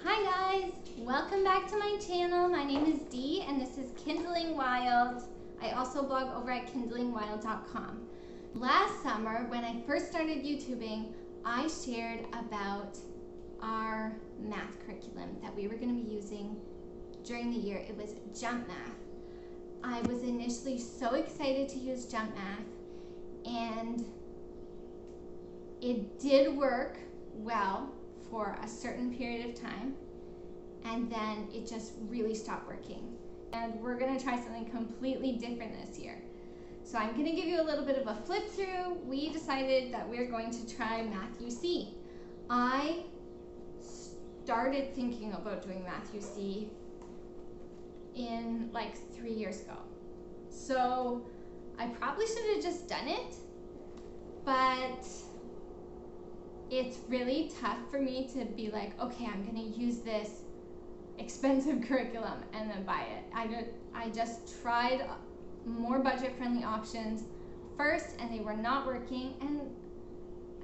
Hi guys, welcome back to my channel. My name is Dee and this is Kindling Wild. I also blog over at kindlingwild.com. Last summer when I first started YouTubing, I shared about our math curriculum that we were going to be using during the year. It was jump math. I was initially so excited to use jump math, and it did work well for a certain period of time, and then it just really stopped working. And we're going to try something completely different this year. So I'm going to give you a little bit of a flip through. We decided that we're going to try Math UC. I started thinking about doing Math UC in like 3 years ago. So I probably should have just done it, but it's really tough for me to be like, okay, I'm going to use this expensive curriculum and then buy it. I just tried more budget-friendly options first, and they were not working. And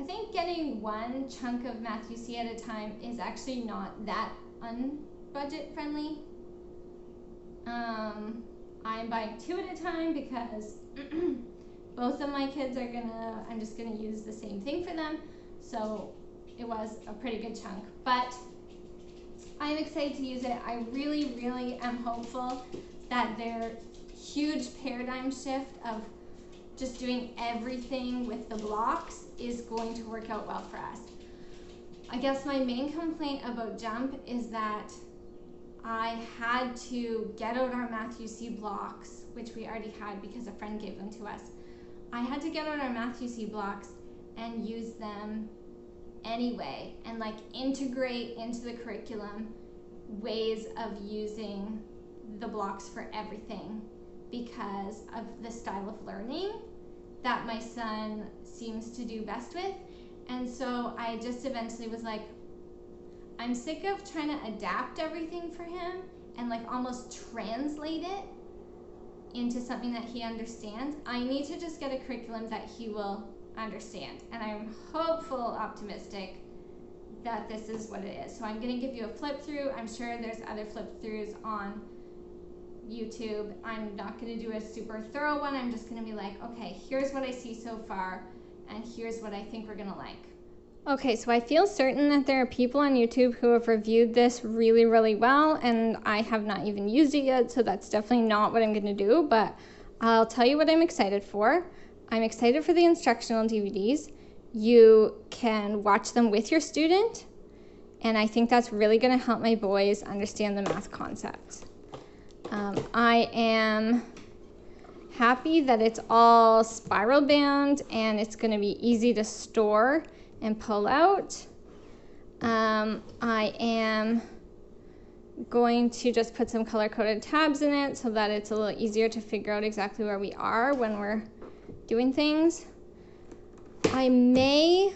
I think getting one chunk of Math UC at a time is actually not that unbudget-friendly. I'm buying 2 at a time because both of my kids are I'm just gonna use the same thing for them. So it was a pretty good chunk, but I'm excited to use it. I really, really am hopeful that their huge paradigm shift of just doing everything with the blocks is going to work out well for us. I guess my main complaint about jump is that I had to get out our Math UC blocks, which we already had because a friend gave them to us. I had to get out our Math UC blocks and use them anyway, and like integrate into the curriculum ways of using the blocks for everything because of the style of learning that my son seems to do best with. And so I just eventually was like, I'm sick of trying to adapt everything for him and like almost translate it into something that he understands. I need to just get a curriculum that he will understand, and I'm hopeful, optimistic that this is what it is. So I'm going to give you a flip through. I'm sure there's other flip throughs on YouTube. I'm not going to do a super thorough one. I'm just going to be like, okay, here's what I see so far, and here's what I think we're going to like. Okay, so I feel certain that there are people on YouTube who have reviewed this really, really well, and I have not even used it yet, so that's definitely not what I'm going to do, but I'll tell you what I'm excited for. I'm excited for the instructional DVDs. You can watch them with your student, and I think that's really going to help my boys understand the math concepts. I am happy that it's all spiral bound and it's going to be easy to store and pull out. I am going to just put some color-coded tabs in it so that it's a little easier to figure out exactly where we are when we're doing things. I may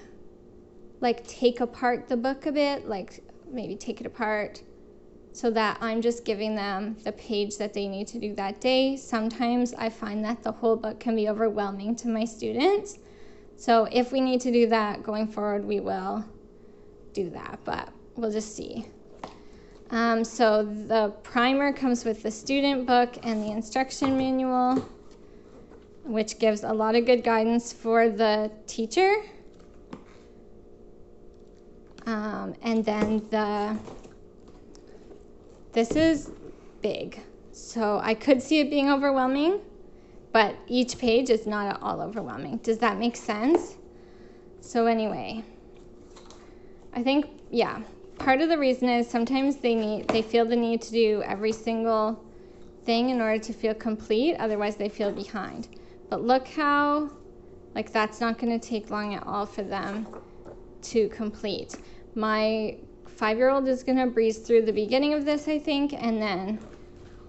like take apart the book a bit, like maybe take it apart so that I'm just giving them the page that they need to do that day. Sometimes I find that the whole book can be overwhelming to my students. So if we need to do that going forward, we will do that, but we'll just see. So the primer comes with the student book and the instruction manual, which gives a lot of good guidance for the teacher. And then this is big, so I could see it being overwhelming, but each page is not at all overwhelming. Does that make sense? So anyway, I think, yeah, part of the reason is sometimes they feel the need to do every single thing in order to feel complete, otherwise they feel behind. But look how, like, that's not going to take long at all for them to complete. My 5-year-old is going to breeze through the beginning of this, I think, and then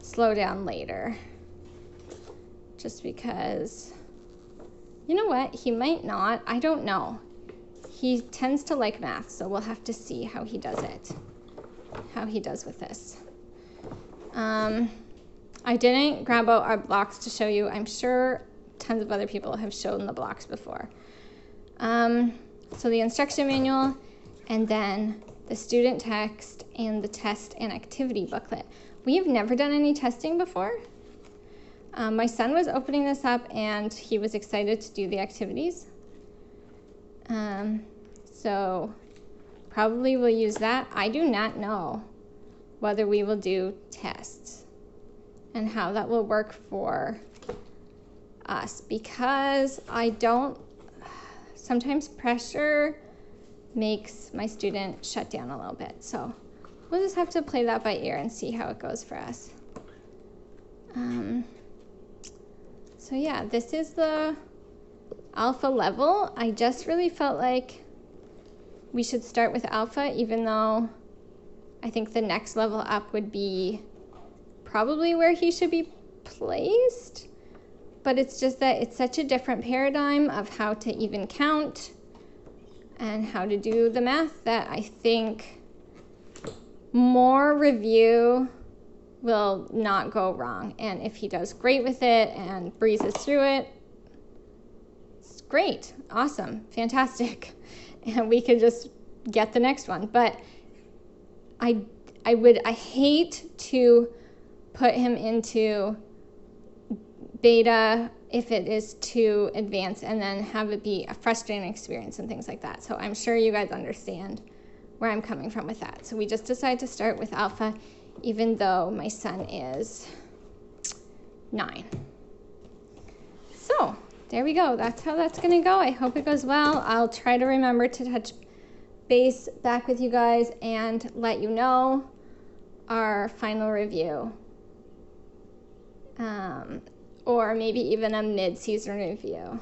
slow down later. Just because, you know what, he might not, I don't know. He tends to like math, so we'll have to see how he does it, how he does with this. I didn't grab out our blocks to show you. I'm sure tons of other people have shown the blocks before. So the instruction manual, and then the student text, and the test and activity booklet. We have never done any testing before. My son was opening this up and he was excited to do the activities. So probably we'll use that. I do not know whether we will do tests and how that will work for us, because sometimes pressure makes my student shut down a little bit. So we'll just have to play that by ear and see how it goes for us. So yeah, this is the alpha level. I just really felt like we should start with alpha, even though I think the next level up would be probably where he should be placed. But it's just that it's such a different paradigm of how to even count and how to do the math that I think more review will not go wrong. And if he does great with it and breezes through it, it's great, awesome, fantastic. And we could just get the next one. But I hate to put him into beta if it is too advanced and then have it be a frustrating experience and things like that. So I'm sure you guys understand where I'm coming from with that. So we just decided to start with alpha, even though my son is 9. So there we go. That's how that's going to go. I hope it goes well. I'll try to remember to touch base back with you guys and let you know our final review. Or maybe even a mid-season review.